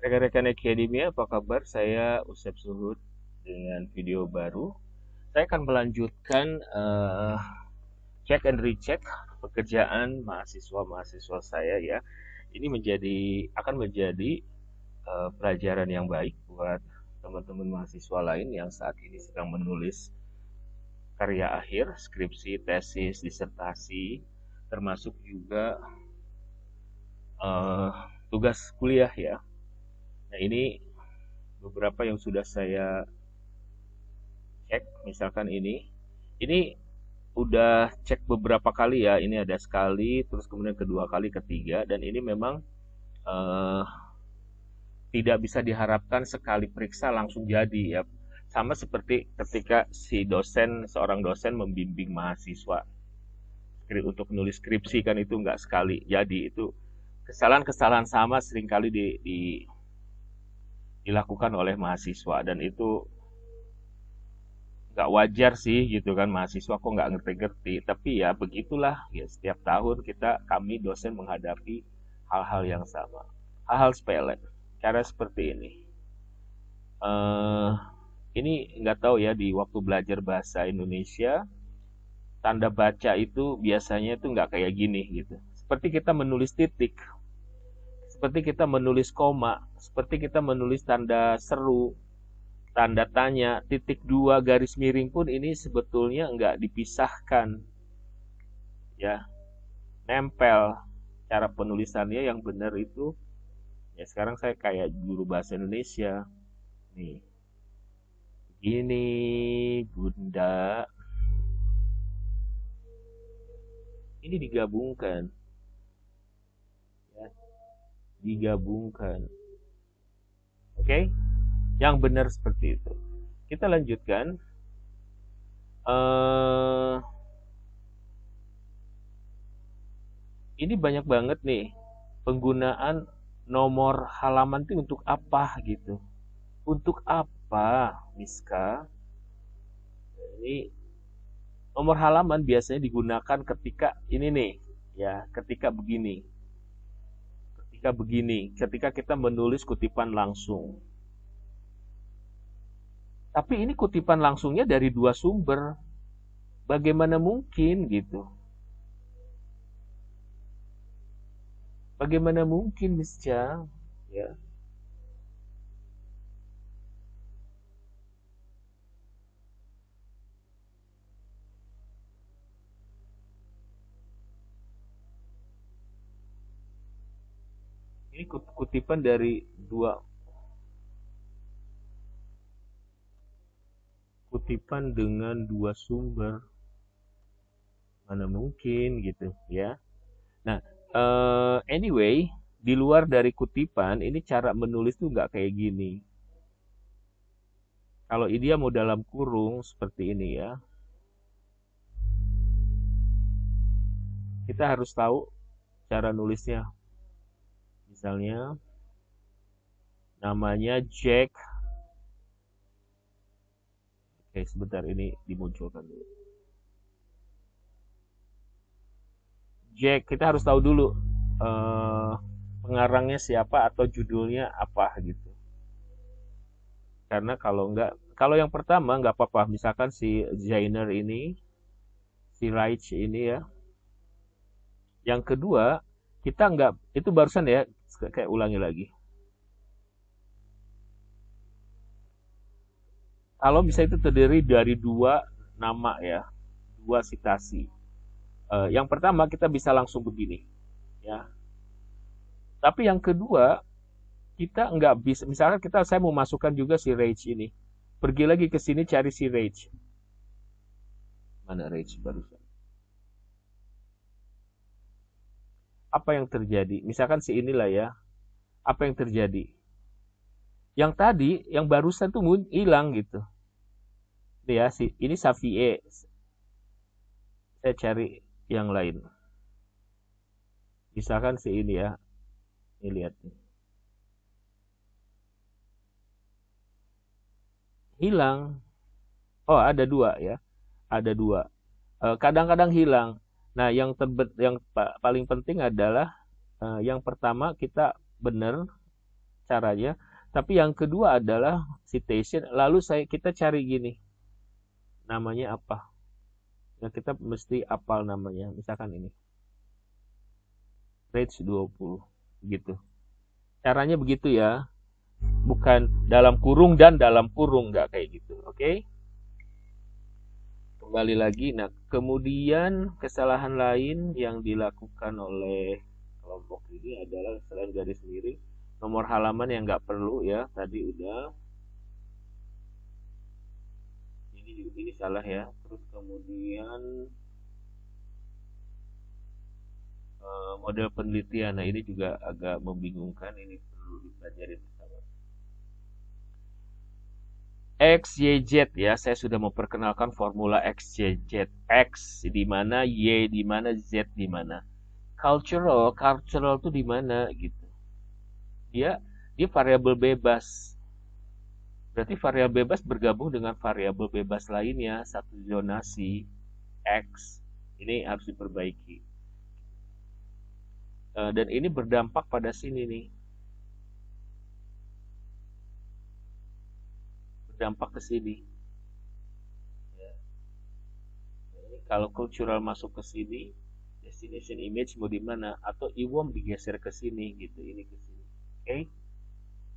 Rekan-rekan Akademia, apa kabar? Saya Usep Suhud dengan video baru. Saya akan melanjutkan check and recheck pekerjaan mahasiswa-mahasiswa saya ya. Ini akan menjadi pelajaran yang baik buat teman-teman mahasiswa lain yang saat ini sedang menulis karya akhir, skripsi, tesis, disertasi, termasuk juga eh, tugas kuliah ya. Nah, ini beberapa yang sudah saya cek, misalkan ini udah cek beberapa kali ya. Ini ada sekali, terus kemudian kedua kali, ketiga, dan ini memang eh, tidak bisa diharapkan sekali periksa langsung jadi ya. Sama seperti ketika seorang dosen membimbing mahasiswa untuk menulis skripsi kan, itu nggak sekali jadi. Itu kesalahan-kesalahan sama seringkali dilakukan oleh mahasiswa, dan itu nggak wajar sih gitu kan, mahasiswa kok nggak ngerti-ngerti. Tapi ya begitulah ya, setiap tahun kami dosen menghadapi hal-hal yang sama, hal-hal sepele. Cara seperti eh ini nggak tahu ya, di waktu belajar bahasa Indonesia tanda baca itu biasanya itu nggak kayak gini gitu, seperti kita menulis titik, seperti kita menulis koma, seperti kita menulis tanda seru, tanda tanya, titik dua, garis miring pun ini sebetulnya nggak dipisahkan ya, nempel. Cara penulisannya yang benar itu ya, sekarang saya kayak guru bahasa Indonesia nih, gini bunda, ini digabungkan ya, digabungkan. Oke, yang benar seperti itu. Kita lanjutkan. eh ini banyak banget nih penggunaan nomor halaman itu untuk apa gitu. Untuk apa, Miska? Ini nomor halaman biasanya digunakan ketika ini nih, ya, ketika kita menulis kutipan langsung. Tapi ini kutipan langsungnya dari dua sumber. Bagaimana mungkin gitu? Bagaimana mungkin, Miss Chang? Ya. Ini kutipan dari dua, kutipan dengan dua sumber. Mana mungkin gitu ya. Nah, anyway, di luar dari kutipan, ini cara menulis tuh nggak kayak gini. Kalau dia mau dalam kurung seperti ini ya, kita harus tahu cara nulisnya. Misalnya, namanya Jack. Oke, sebentar, ini dimunculkan dulu. Jack, kita harus tahu dulu pengarangnya siapa atau judulnya apa gitu. Karena kalau yang pertama nggak apa-apa, misalkan si Zainer ini, si Reich ini ya. Yang kedua, kita nggak, itu barusan ya, kayak ulangi lagi. Kalau bisa itu terdiri dari dua nama ya, dua sitasi. Yang pertama kita bisa langsung begini, ya. Tapi yang kedua kita nggak bisa. Misalkan saya mau masukkan juga si Rage ini, pergi lagi ke sini cari si Rage. Mana Rage barusan? Apa yang terjadi? Misalkan si inilah ya. Apa yang terjadi? Yang tadi, yang barusan tuh hilang gitu. Ini ya, ini Xavier. Saya cari yang lain. Misalkan si ini ya. Ini lihat nih. Hilang. Oh, ada dua ya. Ada dua. Kadang-kadang hilang. Nah, yang paling penting adalah yang pertama kita benar caranya. Tapi yang kedua adalah citation. Lalu kita cari gini, namanya apa? Ya, kita mesti hafal namanya. Misalkan ini, range 20 gitu. Caranya begitu ya. Bukan dalam kurung dan dalam kurung, nggak kayak gitu. Oke? Kembali lagi. Nah, kemudian kesalahan lain yang dilakukan oleh kelompok ini adalah selain garis miring, nomor halaman yang nggak perlu ya. Tadi udah. Ini salah ya. Terus kemudian model penelitian. Nah, ini juga agak membingungkan. Ini perlu dipelajari bersama. X, Y, Z ya. Saya sudah memperkenalkan formula X, Y, Z. X di mana, Y di mana, Z di mana. Cultural itu di mana gitu. Dia variabel bebas. Berarti variabel bebas bergabung dengan variabel bebas lainnya, satu zonasi X. Ini harus diperbaiki. Dan ini berdampak pada sini nih. Berdampak ke sini. Ya. Jadi, kalau cultural masuk ke sini, destination image mau di mana? Atau IWOM digeser ke sini gitu, ini ke sini. Oke?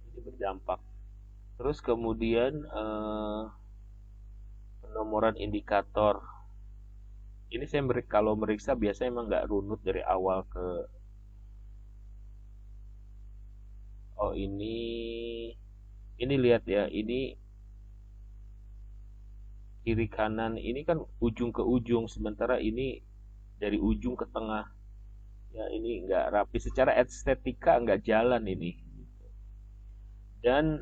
Ini berdampak. Terus kemudian penomoran indikator. Ini saya kalau meriksa biasanya emang nggak runut dari awal ke. Oh ini lihat ya, ini kiri kanan ini kan ujung ke ujung, sementara ini dari ujung ke tengah. Ya ini nggak rapi, secara estetika nggak jalan ini. Dan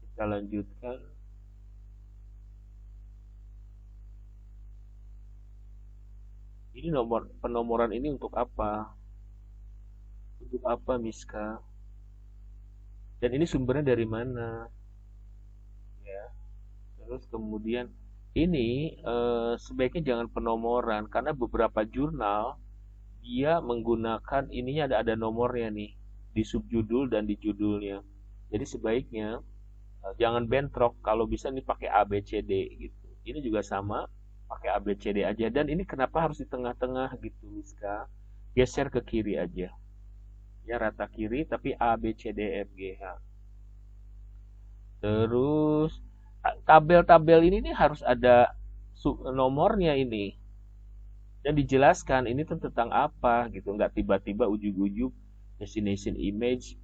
kita lanjutkan. Ini penomoran ini untuk apa? Untuk apa, Miska? Dan ini sumbernya dari mana? Ya. Terus kemudian ini sebaiknya jangan penomoran karena beberapa jurnal dia menggunakan ininya ada nomornya nih di subjudul dan di judulnya. Jadi sebaiknya jangan bentrok, kalau bisa nih pakai A B C D gitu. Ini juga sama, pakai A B C D aja. Dan ini kenapa harus di tengah-tengah gitu, Miska? Geser ke kiri aja. Ya rata kiri tapi A B C D F G H. Terus tabel-tabel ini nih harus ada nomornya ini dan dijelaskan ini tentang apa gitu, nggak tiba-tiba ujuk-ujuk destination image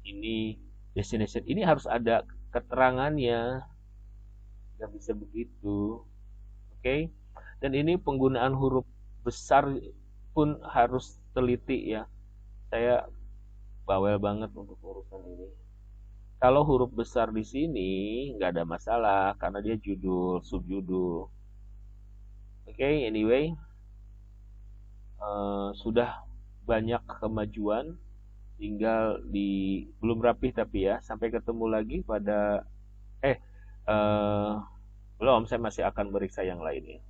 ini, destination ini harus ada keterangannya, nggak bisa begitu. Oke? Dan ini penggunaan huruf besar pun harus teliti ya. Saya bawel banget untuk urusan ini. Kalau huruf besar di sini nggak ada masalah karena dia judul, subjudul. Oke, anyway, sudah banyak kemajuan, tinggal belum rapih tapi ya. Sampai ketemu lagi pada belum, saya masih akan meriksa yang lainnya.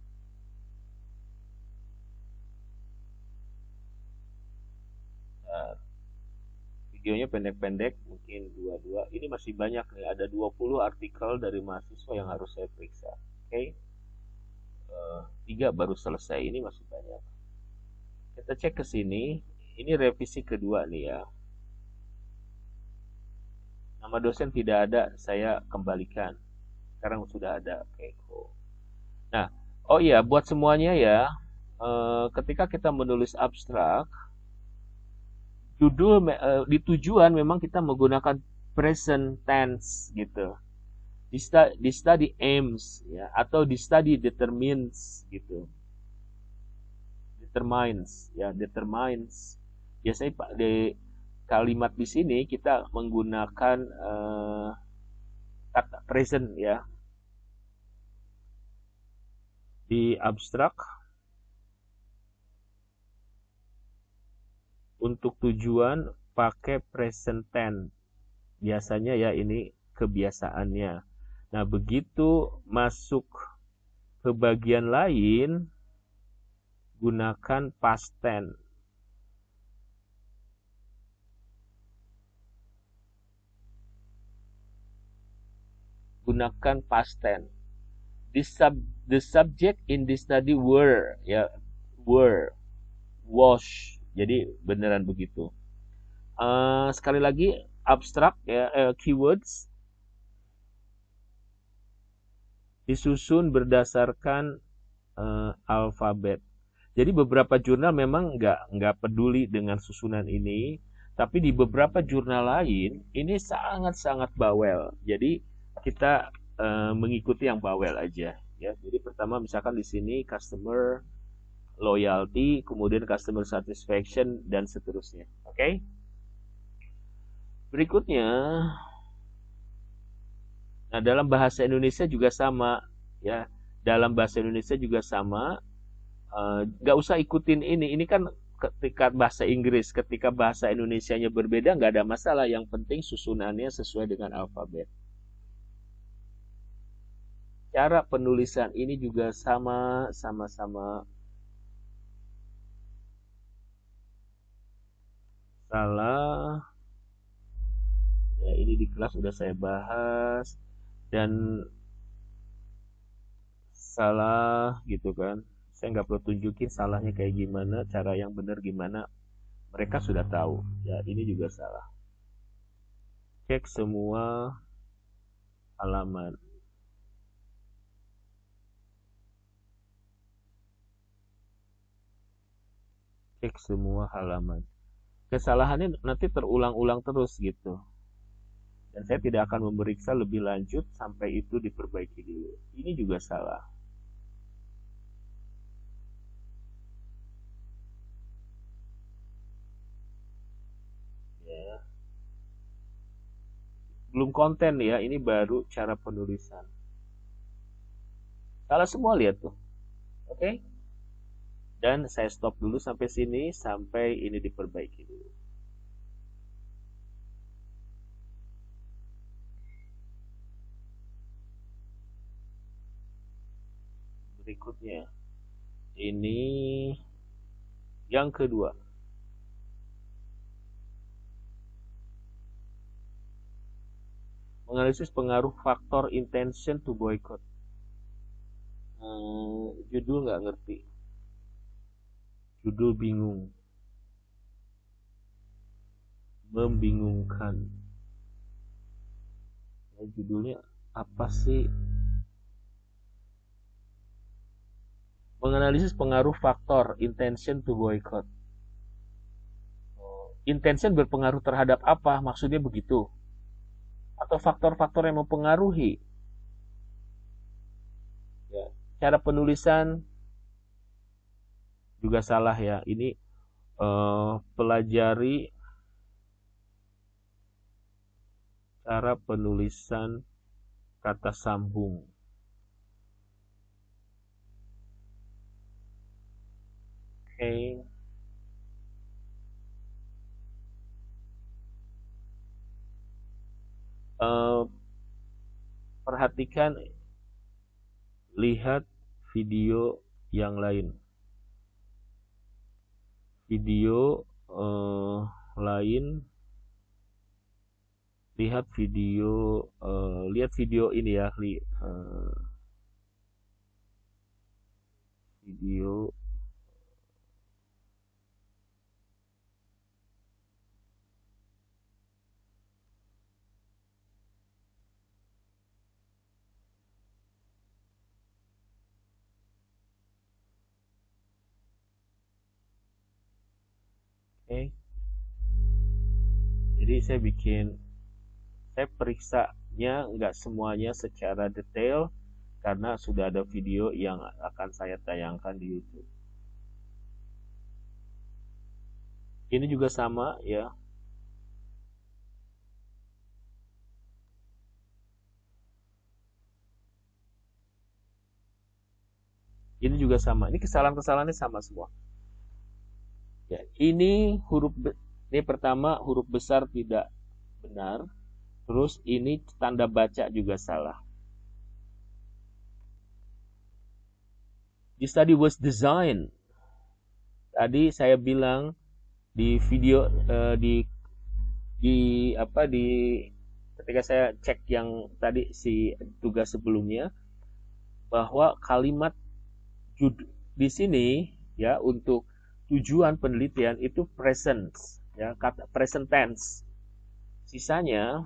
Videonya pendek-pendek, mungkin 2. Ini masih banyak nih, ada 20 artikel dari mahasiswa yang harus saya periksa. Oke, 3 baru selesai, ini masih banyak. Kita cek ke sini, ini revisi kedua nih ya. Nama dosen tidak ada, saya kembalikan. Sekarang sudah ada. Oke, cool. Nah, oh iya, buat semuanya ya, ketika kita menulis abstrak, judul di tujuan memang kita menggunakan present tense gitu. Di study aims ya, atau di study determines gitu. Determines ya, determines. Biasanya di kalimat di sini kita menggunakan kata present ya. Di abstrak untuk tujuan pakai present tense. Biasanya ya, ini kebiasaannya. Nah, begitu masuk ke bagian lain, gunakan past tense. menggunakan past tense. The subject in this study were, ya, were, was. Jadi beneran begitu. Sekali lagi, abstrak, ya, keywords disusun berdasarkan alfabet. Jadi beberapa jurnal memang nggak peduli dengan susunan ini, tapi di beberapa jurnal lain ini sangat-sangat bawel. Jadi kita mengikuti yang bawel aja, ya. Jadi pertama misalkan di sini customer loyalty, kemudian customer satisfaction, dan seterusnya. Oke? Berikutnya, nah dalam bahasa Indonesia juga sama, ya. Dalam bahasa Indonesia juga sama. Nggak usah ikutin ini kan ketika bahasa Inggris, ketika bahasa Indonesianya berbeda nggak ada masalah, yang penting susunannya sesuai dengan alfabet. Cara penulisan ini juga sama salah. Ya, ini di kelas sudah saya bahas, dan salah gitu kan. Saya nggak perlu tunjukin salahnya kayak gimana, cara yang benar gimana, mereka sudah tahu. Ya, ini juga salah. Cek semua halaman. Cek semua halaman. Kesalahannya nanti terulang-ulang terus gitu. Dan saya tidak akan memeriksa lebih lanjut sampai itu diperbaiki dulu. Ini juga salah. Belum konten ya, ini baru cara penulisan. Salah semua, lihat tuh. Oke? Dan saya stop dulu sampai sini, sampai ini diperbaiki dulu. Berikutnya, ini yang kedua. Menganalisis pengaruh faktor intention to boycott. Judul nggak ngerti. Judul bingung. Membingungkan. Judulnya apa sih? Menganalisis pengaruh faktor intention to boycott. Intention berpengaruh terhadap apa? Maksudnya begitu. Atau faktor-faktor yang mempengaruhi. Ya, cara penulisan juga salah ya. Ini pelajari cara penulisan kata sambung. Oke. Perhatikan, lihat video yang lain. Video lain, lihat video ini ya, video Jadi saya periksanya nggak semuanya secara detail karena sudah ada video yang akan saya tayangkan di YouTube. Ini juga sama ya. Ini juga sama. Ini kesalahan-kesalahannya sama semua. Ya, ini pertama huruf besar tidak benar. Terus ini tanda baca juga salah. This study was designed. Tadi saya bilang di video di ketika saya cek yang tadi si tugas sebelumnya, bahwa kalimat di sini ya untuk tujuan penelitian itu present, ya, kata present tense. Sisanya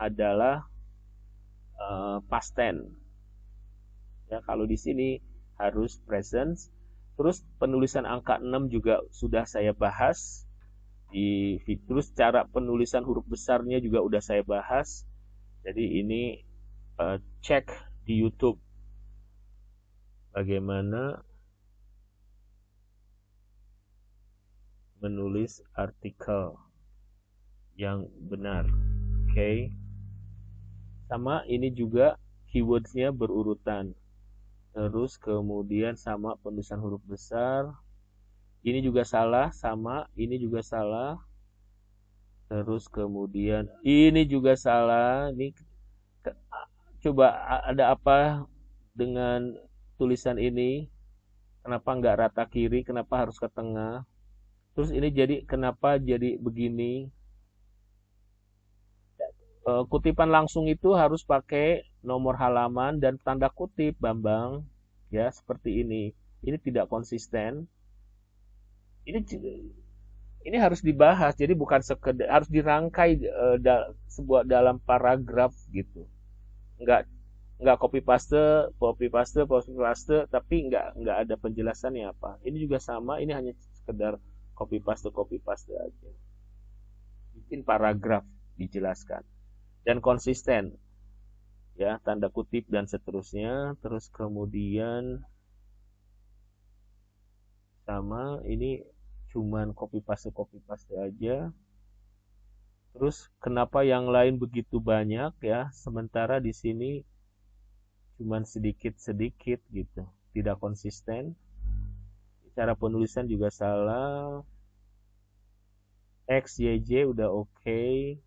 adalah past tense. Ya, kalau di sini harus present. Terus penulisan angka 6 juga sudah saya bahas. Terus cara penulisan huruf besarnya juga udah saya bahas. Jadi ini cek di YouTube bagaimana menulis artikel yang benar. Oke. Sama ini juga keywordsnya berurutan. Terus kemudian sama penulisan huruf besar. Ini juga salah, sama ini juga salah. Terus kemudian ini juga salah. Ini coba ada apa dengan tulisan ini? Kenapa nggak rata kiri? Kenapa harus ke tengah? Terus ini kenapa jadi begini? Kutipan langsung itu harus pakai nomor halaman dan tanda kutip, Bambang. Ya, seperti ini. Ini tidak konsisten. Ini harus dibahas. Jadi bukan sekedar harus dirangkai sebuah dalam paragraf gitu. Enggak copy paste, tapi enggak ada penjelasannya apa. Ini juga sama, ini hanya sekedar copy paste aja. Bikin paragraf dijelaskan. Dan konsisten, ya, tanda kutip dan seterusnya. Terus kemudian sama ini cuman copy paste aja. Terus kenapa yang lain begitu banyak ya, sementara di sini cuman sedikit gitu, tidak konsisten. Cara penulisan juga salah. X, Y, J udah oke.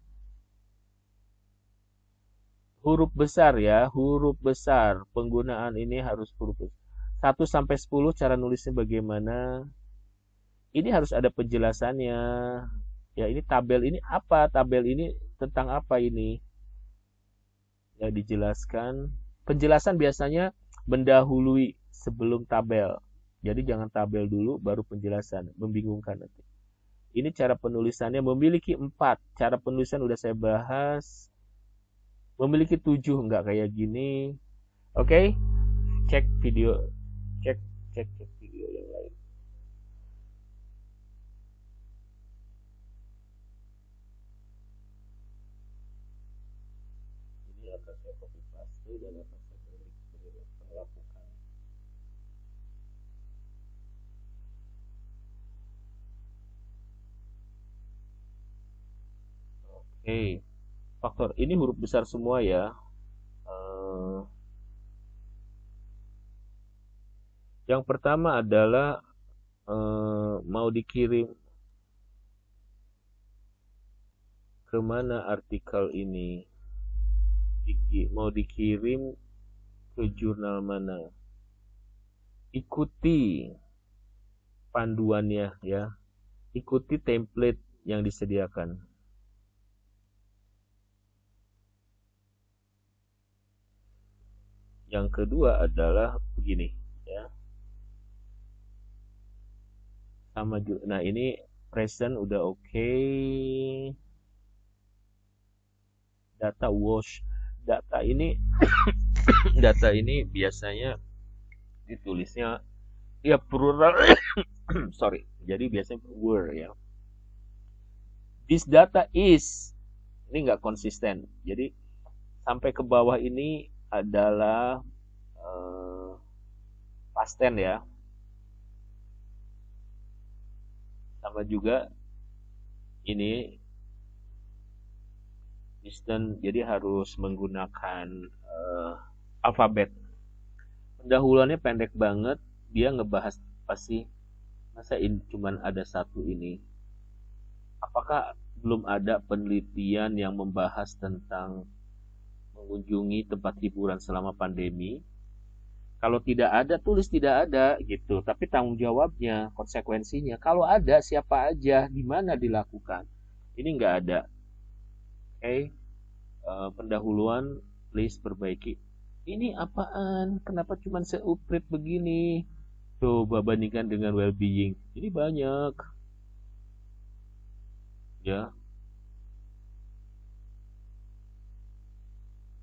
Huruf besar ya, huruf besar. Penggunaan ini harus huruf besar. 1 sampai 10 cara nulisnya bagaimana? Ini harus ada penjelasannya. Ya, ini tabel ini apa? Tabel ini tentang apa ini? Ya, dijelaskan. Penjelasan biasanya mendahului sebelum tabel. Jadi jangan tabel dulu baru penjelasan, membingungkan nanti. Ini cara penulisannya memiliki 4. Cara penulisan udah saya bahas. Memiliki 7 enggak kayak gini. Oke? Cek video. Cek video yang lain. Ini akan saya copy paste dan akan saya lakukan. Oke. Faktor ini huruf besar semua ya. Yang pertama adalah mau dikirim kemana artikel ini, mau dikirim ke jurnal mana. Ikuti panduannya ya, ikuti template yang disediakan. Yang kedua adalah begini ya, sama juga. Nah, ini present udah oke. Data wash, data ini data ini biasanya ditulisnya ya plural. Sorry, jadi biasanya were ya. This data is, ini nggak konsisten. Jadi sampai ke bawah ini adalah past tense ya. Sama juga ini distant, jadi harus menggunakan alfabet. Pendahuluannya pendek banget, dia ngebahas pasti masa ini cuman ada satu ini. Apakah belum ada penelitian yang membahas tentang mengunjungi tempat hiburan selama pandemi? Kalau tidak ada, tulis tidak ada gitu. Tapi tanggung jawabnya, konsekuensinya. Kalau ada, siapa aja, di mana dilakukan? Ini nggak ada. Oke, pendahuluan list perbaiki. Ini apaan? Kenapa cuma seuprit begini? Coba bandingkan dengan well-being. Ini banyak, ya.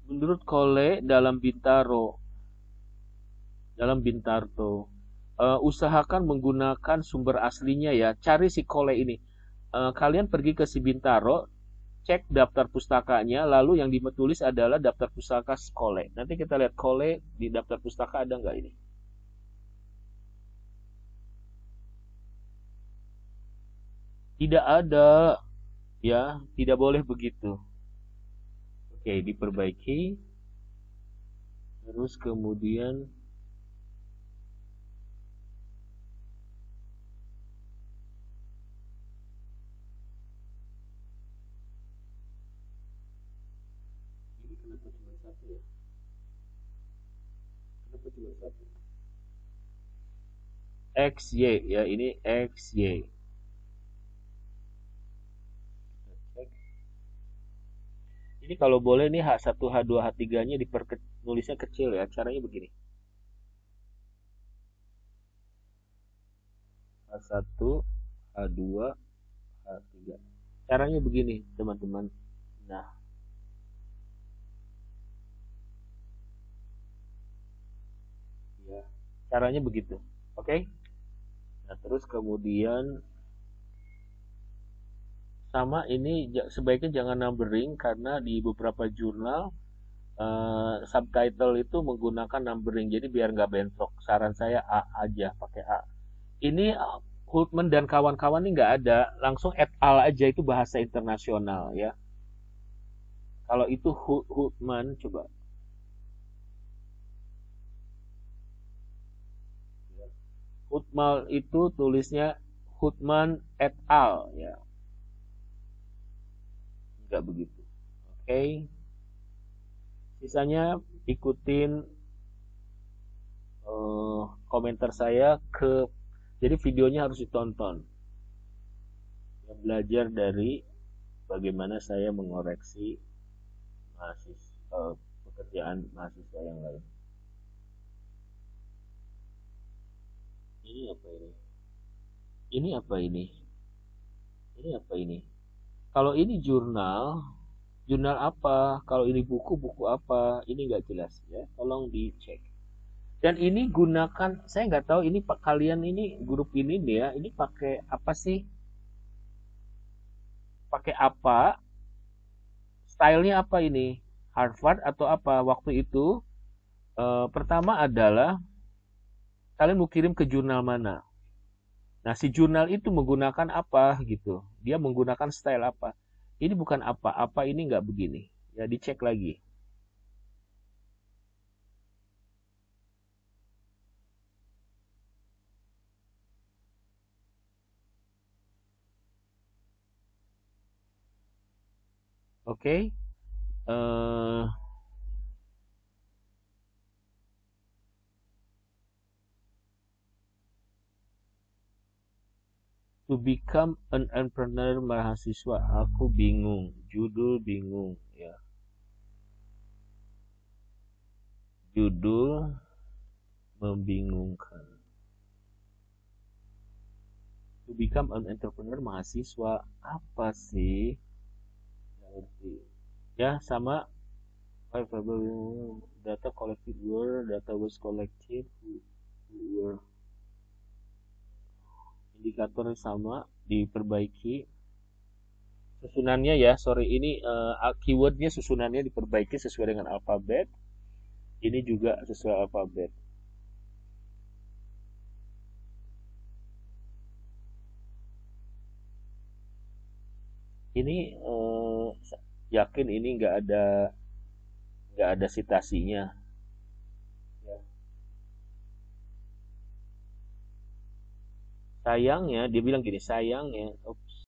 Menurut Kole dalam Bintarto, usahakan menggunakan sumber aslinya ya. Cari si Kole ini. Kalian pergi ke si Bintaro, cek daftar pustakanya, lalu yang ditulis adalah daftar pustaka Kole. Nanti kita lihat Kole di daftar pustaka ada nggak ini? Tidak ada, ya. Tidak boleh begitu. Oke, diperbaiki. Terus kemudian ini kenapa cuma satu ya? Kenapa cuma satu? XY ya, ini XY. Ini kalau boleh nih H1, H2, H3-nya nulisnya kecil ya. Caranya begini. H1, H2, H3. Caranya begini, teman-teman. Nah, ya. Caranya begitu. Oke? Nah, terus kemudian sama ini sebaiknya jangan numbering karena di beberapa jurnal subtitle itu menggunakan numbering jadi biar nggak bentrok. Saran saya A aja, pakai A. Ini Hultman dan kawan-kawan ini nggak ada, langsung et al aja, itu bahasa internasional ya. Kalau itu Hultman, coba. Hultman itu tulisnya Hultman et al ya, nggak begitu. Oke, sisanya ikutin komentar saya jadi videonya harus ditonton. Ya, belajar dari bagaimana saya mengoreksi pekerjaan mahasiswa yang lain. Ini apa ini? Ini apa ini? Ini apa ini? Kalau ini jurnal, jurnal apa? Kalau ini buku, buku apa? Ini nggak jelas ya. Tolong dicek. Dan ini gunakan, saya nggak tahu ini pak kalian ini grup ini nih ya. Ini pakai apa sih? Pakai apa? Stylenya apa ini? Harvard atau apa? Waktu itu pertama adalah kalian mau kirim ke jurnal mana? Nah, si jurnal itu menggunakan apa gitu. Dia menggunakan style apa. Ini bukan apa ini nggak begini. Ya, dicek lagi. Oke. To become an entrepreneur mahasiswa. Aku bingung. Judul bingung ya. Judul membingungkan. To become an entrepreneur mahasiswa. Apa sih? Nggak ngerti. Ya, sama data collected were, data was collected were. Indikator sama, diperbaiki. Susunannya ya, sorry, ini keywordnya susunannya diperbaiki sesuai dengan alfabet. Ini juga sesuai alfabet. Ini yakin ini nggak ada citasinya. Ya. Sayangnya dia bilang gini, sayangnya